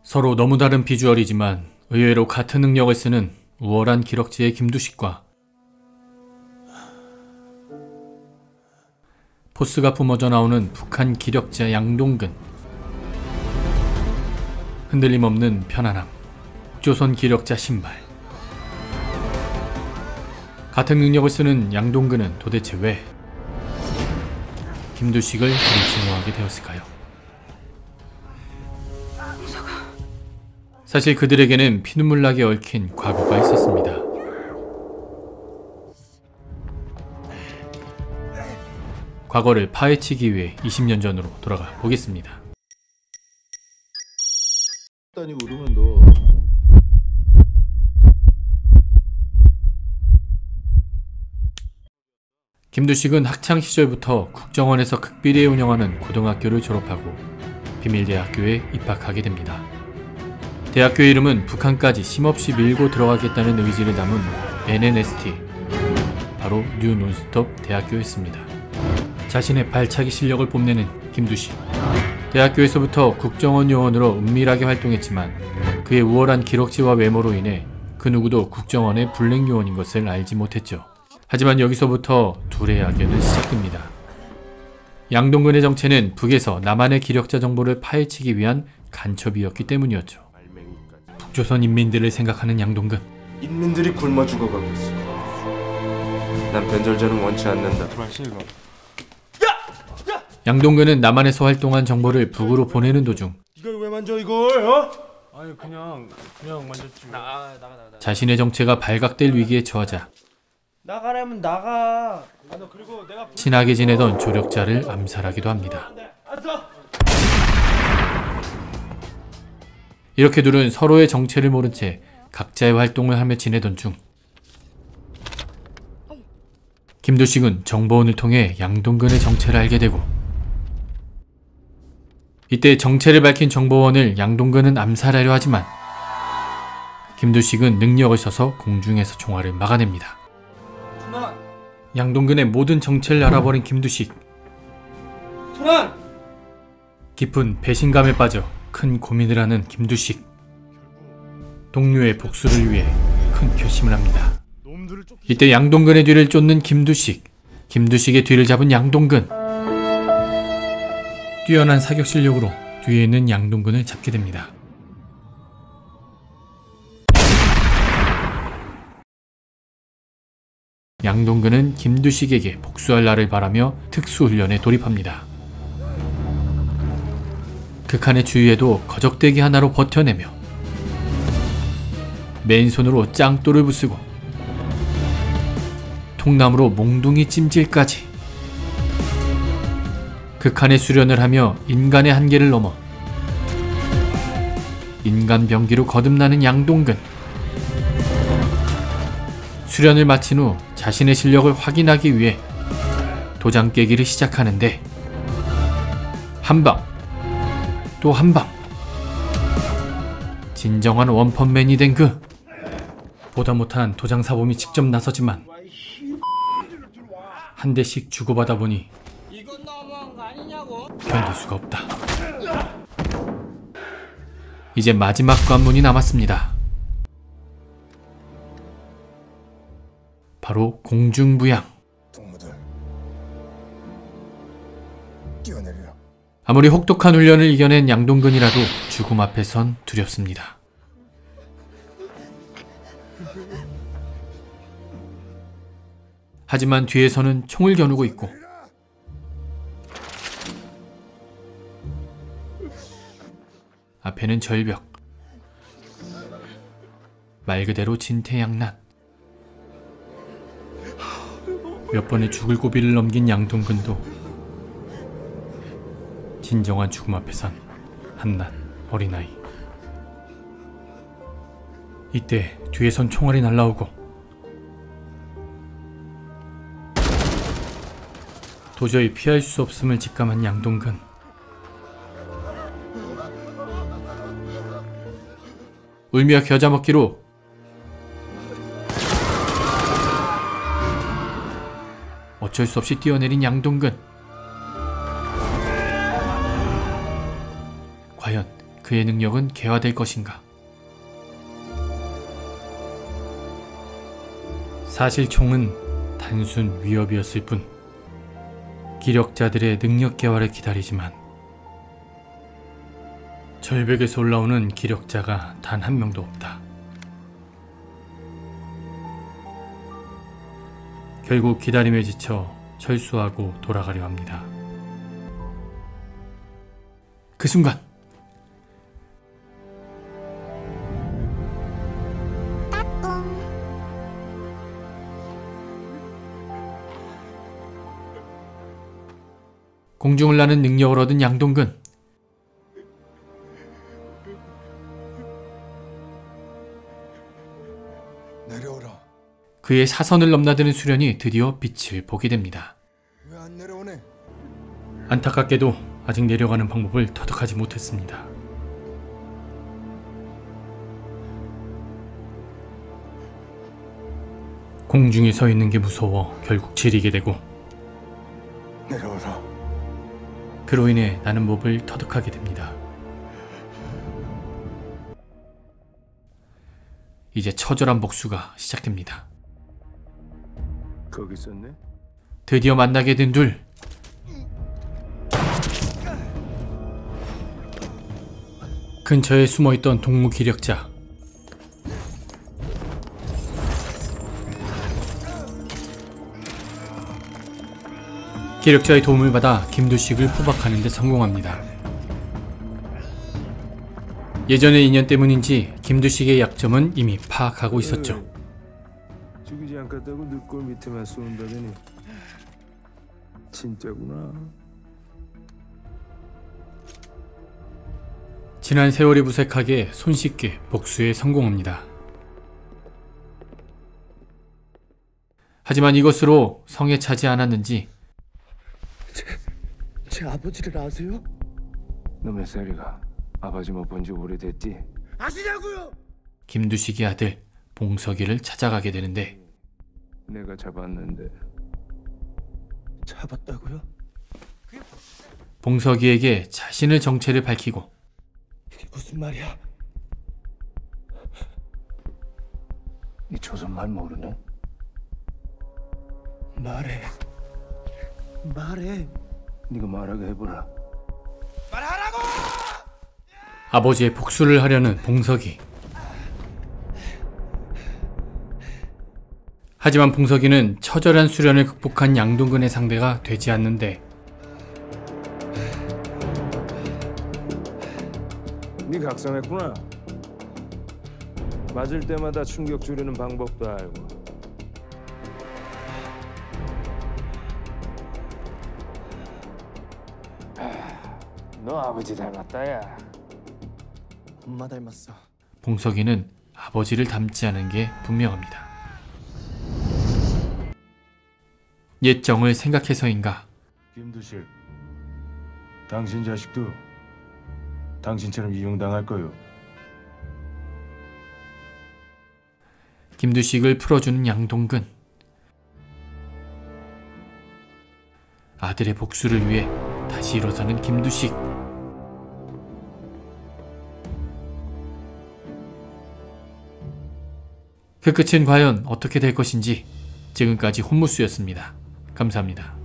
서로 너무 다른 비주얼이지만 의외로 같은 능력을 쓰는 우월한 기럭지의 김두식과 포스가 뿜어져 나오는 북한 기력자 양동근. 흔들림 없는 편안함. 북조선 기력자 신발. 같은 능력을 쓰는 양동근은 도대체 왜 김두식을 징후하게 되었을까요? 사실 그들에게는 피눈물 나게 얽힌 과거가 있었습니다. 과거를 파헤치기 위해 20년 전으로 돌아가 보겠습니다. 아니 울으면 너 김두식은 학창시절부터 국정원에서 극비리에 운영하는 고등학교를 졸업하고 비밀대학교에 입학하게 됩니다. 대학교의 이름은 북한까지 쉼없이 밀고 들어가겠다는 의지를 담은 NNST, 바로 뉴 논스톱 대학교였습니다. 자신의 발차기 실력을 뽐내는 김두식. 대학교에서부터 국정원 요원으로 은밀하게 활동했지만 그의 우월한 기럭지와 외모로 인해 그 누구도 국정원의 블랙 요원인 것을 알지 못했죠. 하지만 여기서부터 둘의 악연은 시작됩니다. 양동근의 정체는 북에서 남한의 기력자 정보를 파헤치기 위한 간첩이었기 때문이었죠. 북조선 인민들을 생각하는 양동근. 인민들이 굶어 죽어가고 있어. 난 변절자는 원치 않는다. 양동근은 남한에서 활동한 정보를 북으로 보내는 도중 이걸 왜 만져 이걸? 어? 아니 그냥 만졌지. 나가. 자신의 정체가 발각될 위기에 처하자 나가라면 나가. 너 그리고 내가 친하게 지내던 조력자를 암살하기도 합니다. 이렇게 둘은 서로의 정체를 모른 채 각자의 활동을 하며 지내던 중 김두식은 정보원을 통해 양동근의 정체를 알게 되고 이때 정체를 밝힌 정보원을 양동근은 암살하려 하지만 김두식은 능력을 써서 공중에서 총알을 막아냅니다. 양동근의 모든 정체를 알아버린 김두식. 깊은 배신감에 빠져 큰 고민을 하는 김두식. 동료의 복수를 위해 큰 결심을 합니다. 이때 양동근의 뒤를 쫓는 김두식. 김두식의 뒤를 잡은 양동근. 뛰어난 사격 실력으로 뒤에 있는 양동근을 잡게 됩니다. 양동근은 김두식에게 복수할 날을 바라며 특수훈련에 돌입합니다. 극한의 주위에도 거적대기 하나로 버텨내며 맨손으로 짱돌을 부수고 통나무로 몽둥이 찜질까지 극한의 수련을 하며 인간의 한계를 넘어 인간 병기로 거듭나는 양동근. 수련을 마친 후 자신의 실력을 확인하기 위해 도장 깨기를 시작하는데 한방 또 한방. 진정한 원펀맨이 된 그. 보다 못한 도장사범이 직접 나서지만 한 대씩 주고받아 보니 견딜 수가 없다. 이제 마지막 관문이 남았습니다. 바로 공중부양. 아무리 혹독한 훈련을 이겨낸 양동근이라도 죽음 앞에선 두렵습니다. 하지만 뒤에서는 총을 겨누고 있고 앞에는 절벽. 말 그대로 진퇴양난. 몇 번의 죽을 고비를 넘긴 양동근도 진정한 죽음 앞에선 한낱 어린아이. 이때 뒤에선 총알이 날라오고 도저히 피할 수 없음을 직감한 양동근. 울며 겨자먹기로 어쩔 수 없이 뛰어내린 양동근. 과연 그의 능력은 개화될 것인가? 사실 총은 단순 위협이었을 뿐 기력자들의 능력 개화를 기다리지만 절벽에서 올라오는 기력자가 단 한 명도 없다. 결국 기다림에 지쳐 철수하고 돌아가려 합니다. 그 순간 공중을 나는 능력을 얻은 양동근. 내려오라. 그의 사선을 넘나드는 수련이 드디어 빛을 보게 됩니다. 왜 안 내려오네? 안타깝게도 아직 내려가는 방법을 터득하지 못했습니다. 공중에 서 있는 게 무서워 결국 지리게 되고 내려오라. 그로 인해 나는 법을 터득하게 됩니다. 이제 처절한 복수가 시작됩니다. 거기 있었네? 드디어 만나게 된 둘. 근처에 숨어있던 동무 기력자. 기력자의 도움을 받아 김두식을 포박하는 데 성공합니다. 예전의 인연 때문인지 김두식의 약점은 이미 파악하고 있었죠. 죽이지 않겠다고 늑골 밑에만 쏜다더니 진짜구나. 지난 세월이 무색하게 손쉽게 복수에 성공합니다. 하지만 이것으로 성에 차지 않았는지 제 아버지를 아세요? 놈의 세리가 아버지 못 본 지 오래됐지? 아시냐고요? 김두식의 아들 봉석이를 찾아가게 되는데 내가 잡았는데. 잡았다고요? 봉석이에게 자신의 정체를 밝히고 이게 무슨 말이야? 이 조선말 모르네? 말해. 네가 말하게 해보라. 아버지의 복수를 하려는 봉석이. 하지만 봉석이는 처절한 수련을 극복한 양동근의 상대가 되지 않는데 네 각성했구나. 맞을 때마다 충격 줄이는 방법도 알고. 너 아버지 닮았다 야. 엄마 닮았어. 봉석이는 아버지를 닮지 않은 게 분명합니다. 옛 정을 생각해서인가 김두식, 당신 자식도 당신처럼 이용당할 거요. 김두식을 풀어주는 양동근. 아들의 복수를 위해 다시 일어서는 김두식. 그 끝은 과연 어떻게 될 것인지. 지금까지 혼무수였습니다. 감사합니다.